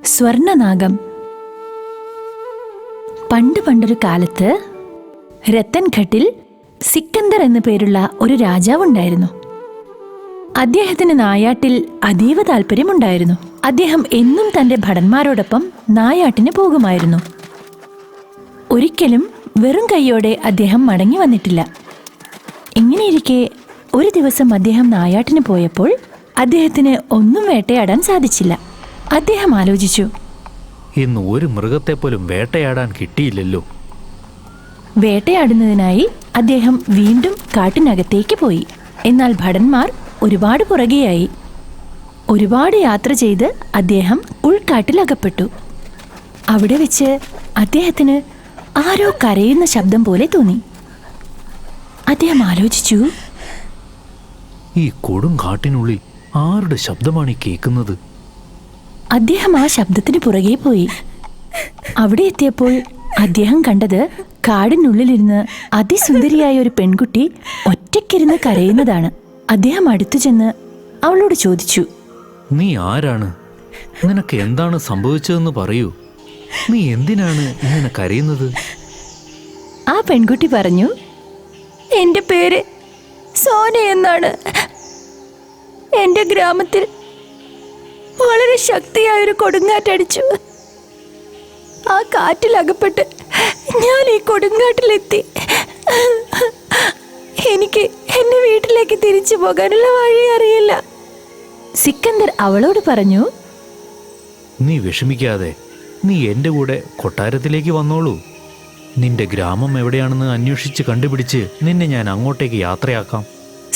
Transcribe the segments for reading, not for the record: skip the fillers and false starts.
സ്വർണനാഗം. പണ്ടൊരു കാലത്ത് രത്തൻഘട്ടിൽ സിക്കന്ദർ എന്നു പേരുള്ള ഒരു രാജാവുണ്ടായിരുന്നു. അദ്ദേഹത്തിന് നായാട്ടിൽ അതീവ താല്പര്യമുണ്ടായിരുന്നു. അദ്ദേഹം എന്നും തന്റെ ഭടന്മാരോടൊപ്പം നായാട്ടിന് പോകുമായിരുന്നു. ഒരിക്കലും വെറും കൈയോടെ അദ്ദേഹം മടങ്ങി വന്നിട്ടില്ല. ഇങ്ങനെയിരിക്കെ ഒരു ദിവസം അദ്ദേഹം നായാട്ടിന് പോയപ്പോൾ അദ്ദേഹത്തിന് ഒന്നും വേട്ടയാടാൻ സാധിച്ചില്ല. അദ്ദേഹം ആലോചിച്ചു, ഇന്ന് ഒരു മൃഗത്തെ പോലും വേട്ടയാടാൻ കിട്ടിയില്ലല്ലോ. വേട്ടയാടുന്നതിനായി അദ്ദേഹം വീണ്ടും കാട്ടിനകത്തേക്ക് പോയി. എന്നാൽ ഭടന്മാർ ഒരുപാട് പുറകെയായി. ഒരുപാട് യാത്ര ചെയ്ത് അദ്ദേഹം ഉൾക്കാട്ടിലകപ്പെട്ടു. അവിടെ വെച്ച് അദ്ദേഹത്തിന് ആരോ കരയുന്ന ശബ്ദം പോലെ തോന്നി. അദ്ദേഹം ആലോചിച്ചു, ഈ കൊടുങ്കാട്ടിനുള്ളിൽ ആരുടെ ശബ്ദമാണ് ഈ കേൾക്കുന്നത്? അദ്ദേഹം ആ ശബ്ദത്തിന് പുറകെ പോയി. അവിടെ എത്തിയപ്പോൾ അദ്ദേഹം കണ്ടത് കാടിനുള്ളിലിരുന്ന് അതിസുന്ദരിയായ ഒരു പെൺകുട്ടി ഒറ്റയ്ക്കിരുന്ന് കരയുന്നതാണ്. അദ്ദേഹം അടുത്തു ചെന്ന് അവളോട് ചോദിച്ചു, നീ ആരാണ്? നിനക്ക് എന്താണ് സംഭവിച്ചതെന്ന് പറയൂ. നീ എന്തിനാണ് ഇങ്ങനെ കരയുന്നത്? ആ പെൺകുട്ടി പറഞ്ഞു, എന്റെ പേര് സോന എന്നാണ്. എന്റെ ഗ്രാമത്തിൽ വളരെ ശക്തിയായൊരു കൊടുങ്കാറ്റടിച്ചു. ആ കാറ്റിലകപ്പെട്ട് ഞാൻ ഈ കൊടുങ്കാട്ടിലെത്തി. എനിക്ക് എന്റെ വീട്ടിലേക്ക് തിരിച്ചു പോകാനുള്ള വഴി അറിയില്ല. സിക്കന്ദർ അവളോട് പറഞ്ഞു, നീ വിഷമിക്കാതെ നീ എൻ്റെ കൂടെ കൊട്ടാരത്തിലേക്ക് വന്നോളൂ. നിന്റെ ഗ്രാമം എവിടെയാണെന്ന് അന്വേഷിച്ച് കണ്ടുപിടിച്ച് നിന്നെ ഞാൻ അങ്ങോട്ടേക്ക് യാത്രയാക്കാം.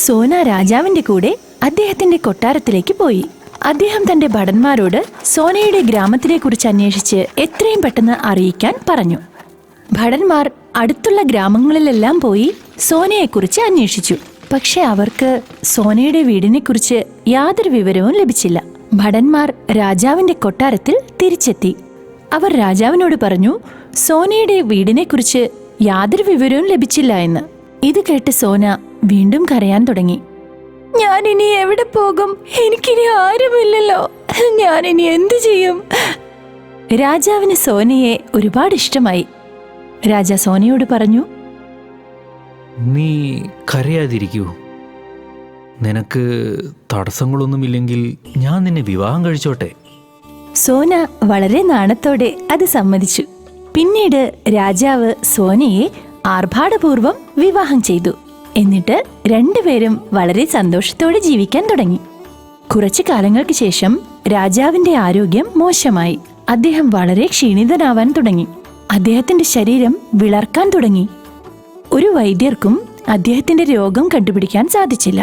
സോന രാജാവിന്റെ കൂടെ അദ്ദേഹത്തിന്റെ കൊട്ടാരത്തിലേക്ക് പോയി. അദ്ദേഹം തന്റെ ഭടന്മാരോട് സോനയുടെ ഗ്രാമത്തിനെ കുറിച്ച് അന്വേഷിച്ച് എത്രയും പെട്ടെന്ന് അറിയിക്കാൻ പറഞ്ഞു. ഭടന്മാർ അടുത്തുള്ള ഗ്രാമങ്ങളിലെല്ലാം പോയി സോനയെക്കുറിച്ച് അന്വേഷിച്ചു. പക്ഷെ അവർക്ക് സോനയുടെ വീടിനെക്കുറിച്ച് യാതൊരു വിവരവും ലഭിച്ചില്ല. ഭടന്മാർ രാജാവിന്റെ കൊട്ടാരത്തിൽ തിരിച്ചെത്തി. അവർ രാജാവിനോട് പറഞ്ഞു, സോനയുടെ വീടിനെക്കുറിച്ച് യാതൊരു വിവരവും ലഭിച്ചില്ല എന്ന്. ഇത് കേട്ട് സോന വീണ്ടും കരയാൻ തുടങ്ങി. ഞാനിനി എവിടെ പോകും? എനിക്കിനി ആരുമില്ലല്ലോ. ഞാനിനി എന്തു ചെയ്യും? രാജാവിന് സോനയെ ഒരുപാട് ഇഷ്ടമായി. രാജാ സോനയോട് പറഞ്ഞു, നീ കരയാതിരിക്കൂ. നിനക്ക് തടസ്സങ്ങളൊന്നുമില്ലെങ്കിൽ ഞാൻ നിന്നെ വിവാഹം കഴിച്ചോട്ടെ. സോന വളരെ നാണത്തോടെ അത് സമ്മതിച്ചു. പിന്നീട് രാജാവ് സോനയെ ആർഭാടപൂർവം വിവാഹം ചെയ്തു. എന്നിട്ട് രണ്ടുപേരും വളരെ സന്തോഷത്തോടെ ജീവിക്കാൻ തുടങ്ങി. കുറച്ചു കാലങ്ങൾക്ക് ശേഷം രാജാവിന്റെ ആരോഗ്യം മോശമായി. അദ്ദേഹം വളരെ ക്ഷീണിതനാവാൻ തുടങ്ങി. അദ്ദേഹത്തിന്റെ ശരീരം വിളർക്കാൻ തുടങ്ങി. ഒരു വൈദ്യർക്കും അദ്ദേഹത്തിന്റെ രോഗം കണ്ടുപിടിക്കാൻ സാധിച്ചില്ല.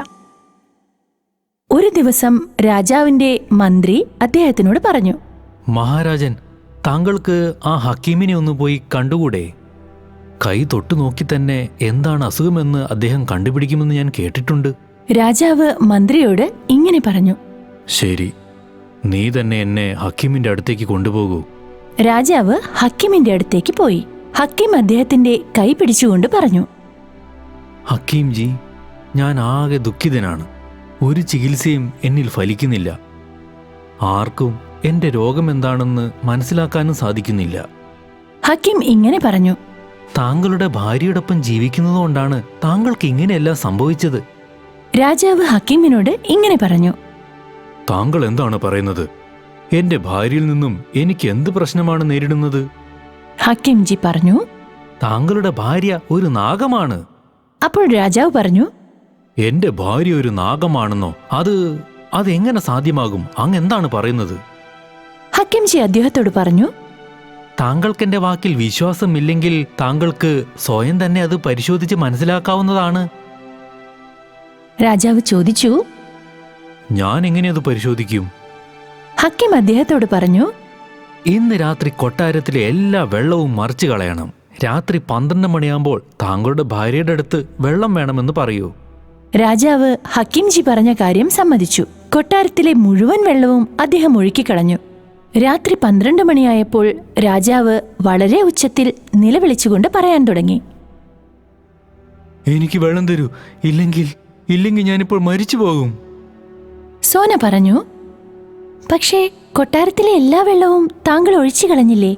ഒരു ദിവസം രാജാവിന്റെ മന്ത്രി അദ്ദേഹത്തിനോട് പറഞ്ഞു, മഹാരാജൻ, താങ്കൾക്ക് ആ ഹക്കീമിനെ ഒന്ന് പോയി കണ്ടുകൂടെ? കൈ തൊട്ടു നോക്കി തന്നെ എന്താണ് അസുഖമെന്ന് അദ്ദേഹം കണ്ടുപിടിക്കുമെന്ന് ഞാൻ കേട്ടിട്ടുണ്ട്. രാജാവ് മന്ത്രിയോട് ഇങ്ങനെ പറഞ്ഞു, ശരി, നീ തന്നെ എന്നെ ഹക്കീമിന്റെ അടുത്തേക്ക് കൊണ്ടുപോകൂ. രാജാവ് ഹക്കീമിന്റെ അടുത്തേക്ക് പോയി. ഹക്കീം അദ്ദേഹത്തിന്റെ കൈ പിടിച്ചുകൊണ്ട് പറഞ്ഞു, ഹക്കീം ജി, ഞാൻ ആകെ ദുഃഖിതനാണ്. ഒരു ചികിത്സയും എന്നിൽ ഫലിക്കുന്നില്ല. ആർക്കും എന്റെ രോഗമെന്താണെന്ന് മനസ്സിലാക്കാനും സാധിക്കുന്നില്ല. ഹക്കീം ഇങ്ങനെ പറഞ്ഞു, താങ്കളുടെ ഭാര്യയോടൊപ്പം ജീവിക്കുന്നതുകൊണ്ടാണ് താങ്കൾക്ക് ഇങ്ങനെയെല്ലാം സംഭവിച്ചത്. രാജാവ് ഹക്കീമിനോട് ഇങ്ങനെ പറഞ്ഞു, താങ്കൾ എന്താണ് പറയുന്നത്? എന്റെ ഭാര്യയിൽ നിന്നും എനിക്ക് എന്ത് പ്രശ്നമാണ് നേരിടുന്നത്? ഹക്കീം ജി പറഞ്ഞു, താങ്കളുടെ ഭാര്യ ഒരു നാഗമാണ്. അപ്പോൾ രാജാവ് പറഞ്ഞു, എന്റെ ഭാര്യ ഒരു നാഗമാണെന്നോ? അതെങ്ങനെ സാധ്യമാകും? അങ്ങ് എന്താണ് പറയുന്നത്? ഹക്കീം ജി അദ്ദേഹത്തോട് പറഞ്ഞു, താങ്കൾക്ക് എന്റെ വാക്കിൽ വിശ്വാസമില്ലെങ്കിൽ താങ്കൾക്ക് സ്വയം തന്നെ അത് പരിശോധിച്ച് മനസ്സിലാക്കാവുന്നതാണ്. രാജാവ് ചോദിച്ചു, ഞാൻ എങ്ങനെ അത് പരിശോധിക്കും? ഹക്കീം അദ്ദേഹത്തോട് പറഞ്ഞു, ഇന്ന് രാത്രി കൊട്ടാരത്തിലെ എല്ലാ വെള്ളവും മറിച്ചു കളയണം. രാത്രി 12 മണിയാകുമ്പോൾ താങ്കളുടെ ഭാര്യയുടെ അടുത്ത് വെള്ളം വേണമെന്ന് പറയൂ. രാജാവ് ഹക്കീം ജി പറഞ്ഞ കാര്യം സമ്മതിച്ചു. കൊട്ടാരത്തിലെ മുഴുവൻ വെള്ളവും അദ്ദേഹം ഒഴുക്കിക്കളഞ്ഞു. രാത്രി 12 മണിയായപ്പോൾ രാജാവ് വളരെ ഉച്ചത്തിൽ നിലവിളിച്ചുകൊണ്ട് പറയാൻ തുടങ്ങി, എനിക്ക് വെള്ളം തരൂ, ഇല്ലെങ്കിൽ ഞാനിപ്പോൾ മരിച്ചു പോകും. സോന പറഞ്ഞു, പക്ഷേ കൊട്ടാരത്തിലെ എല്ലാ വെള്ളവും താങ്കൾ ഒഴിച്ചു കളഞ്ഞില്ലേ?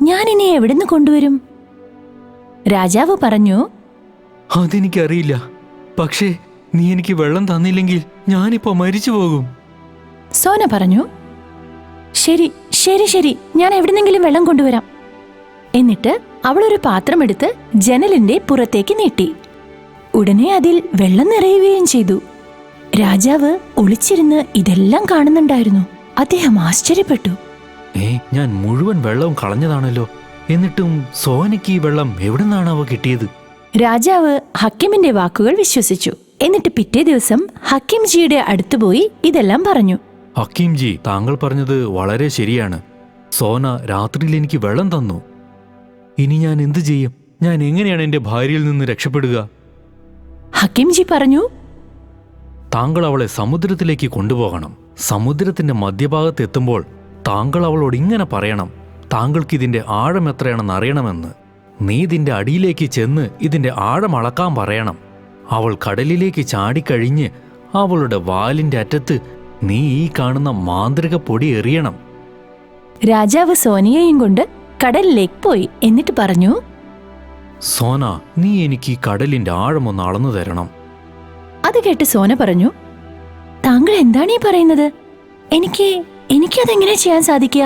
ഞാനിനി എവിടുന്ന് കൊണ്ടുവരും? രാജാവ് പറഞ്ഞു, അതെനിക്കറിയില്ല. പക്ഷേ നീ എനിക്ക് വെള്ളം തന്നില്ലെങ്കിൽ ഞാനിപ്പോ മരിച്ചു പോകും. സോന പറഞ്ഞു, ശരി ശരി ശരി, ഞാൻ എവിടുന്നെങ്കിലും വെള്ളം കൊണ്ടുവരാം. എന്നിട്ട് അവളൊരു പാത്രമെടുത്ത് ജനലിന്റെ പുറത്തേക്ക് നീട്ടി. ഉടനെ അതിൽ വെള്ളം നിറയുകയും ചെയ്തു. രാജാവ് ഒളിച്ചിരുന്ന് ഇതെല്ലാം കാണുന്നുണ്ടായിരുന്നു. അദ്ദേഹം ആശ്ചര്യപ്പെട്ടു. ഞാൻ മുഴുവൻ വെള്ളവും കളഞ്ഞതാണല്ലോ. എന്നിട്ടും സോനയ്ക്ക് ഈ വെള്ളം എവിടുന്നാണാവോ കിട്ടിയത്? രാജാവ് ഹക്കീമിന്റെ വാക്കുകൾ വിശ്വസിച്ചു. എന്നിട്ട് പിറ്റേ ദിവസം ഹക്കീംജിയുടെ അടുത്തുപോയി ഇതെല്ലാം പറഞ്ഞു. ഹക്കീംജി, താങ്കൾ പറഞ്ഞത് വളരെ ശരിയാണ്. സോന രാത്രിയിൽ എനിക്ക് വെള്ളം തന്നു. ഇനി ഞാൻ എന്തു ചെയ്യും? ഞാൻ എങ്ങനെയാണ് എന്റെ ഭാര്യയിൽ നിന്ന് രക്ഷപ്പെടുക? ഹക്കീംജി പറഞ്ഞു, താങ്കൾ അവളെ സമുദ്രത്തിലേക്ക് കൊണ്ടുപോകണം. സമുദ്രത്തിന്റെ മധ്യഭാഗത്ത് എത്തുമ്പോൾ താങ്കൾ അവളോട് ഇങ്ങനെ പറയണം, താങ്കൾക്ക് ഇതിന്റെ ആഴം എത്രയാണെന്ന് അറിയണമെന്ന്. നീ ഇതിന്റെ അടിയിലേക്ക് ചെന്ന് ഇതിന്റെ ആഴം അളക്കാൻ പറയണം. അവൾ കടലിലേക്ക് ചാടിക്കഴിഞ്ഞ് അവളുടെ വാലിന്റെ അറ്റത്ത് നീ ഈ കാണുന്ന മാന്ത്രിക പൊടി എറിയണം. രാജാവ് സോനയെയും കൊണ്ട് കടലിലേക്ക് പോയി. എന്നിട്ട് പറഞ്ഞു, സോന, നീ എനിക്ക് ഈ കടലിന്റെ ആഴമൊന്ന് അളന്നു തരണം. അത് കേട്ട് സോന പറഞ്ഞു, താങ്കൾ എന്താണ് ഈ പറയുന്നത്? എനിക്കതെങ്ങനെ ചെയ്യാൻ സാധിക്കുക?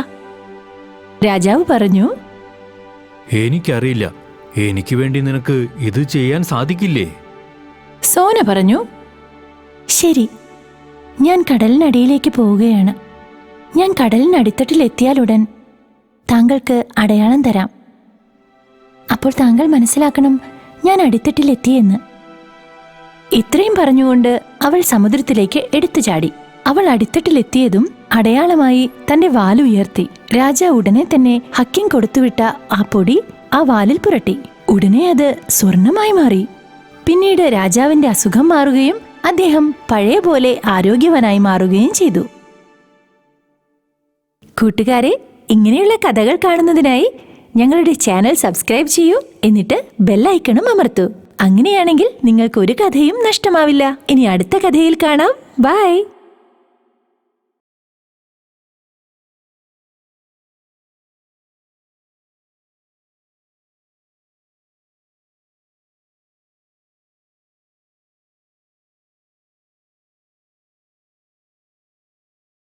രാജാവ് പറഞ്ഞു, എനിക്കറിയില്ല. എനിക്ക് വേണ്ടി നിനക്ക് ഇത് ചെയ്യാൻ സാധിക്കില്ലേ? സോന പറഞ്ഞു, ശരി, ഞാൻ കടലിനടിയിലേക്ക് പോവുകയാണ്. ഞാൻ കടലിനടിത്തട്ടിൽ എത്തിയാലുടൻ താങ്കൾക്ക് അടയാളം തരാം. അപ്പോൾ താങ്കൾ മനസ്സിലാക്കണം ഞാൻ അടിത്തട്ടിലെത്തിയെന്ന്. ഇത്രയും പറഞ്ഞുകൊണ്ട് അവൾ സമുദ്രത്തിലേക്ക് എടുത്തു ചാടി. അവൾ അടിത്തട്ടിലെത്തിയതും അടയാളമായി തന്റെ വാലുയർത്തി. രാജാവ് ഉടനെ തന്നെ ഹക്കീം കൊടുത്തുവിട്ട ആ പൊടി ആ വാലിൽ പുരട്ടി. ഉടനെ അത് സ്വർണമായി മാറി. പിന്നീട് രാജാവിന്റെ അസുഖം മാറുകയും അദ്ദേഹം പഴയ പോലെ ആരോഗ്യവാനായി മാറുകയും ചെയ്തു. കൂട്ടുകാരെ, ഇങ്ങനെയുള്ള കഥകൾ കാണുന്നതിനായി ഞങ്ങളുടെ ചാനൽ സബ്സ്ക്രൈബ് ചെയ്യൂ. എന്നിട്ട് ബെല്ലൈക്കണും അമർത്തൂ. അങ്ങനെയാണെങ്കിൽ നിങ്ങൾക്ക് ഒരു കഥയും നഷ്ടമാവില്ല. ഇനി അടുത്ത കഥയിൽ കാണാം. ബൈ.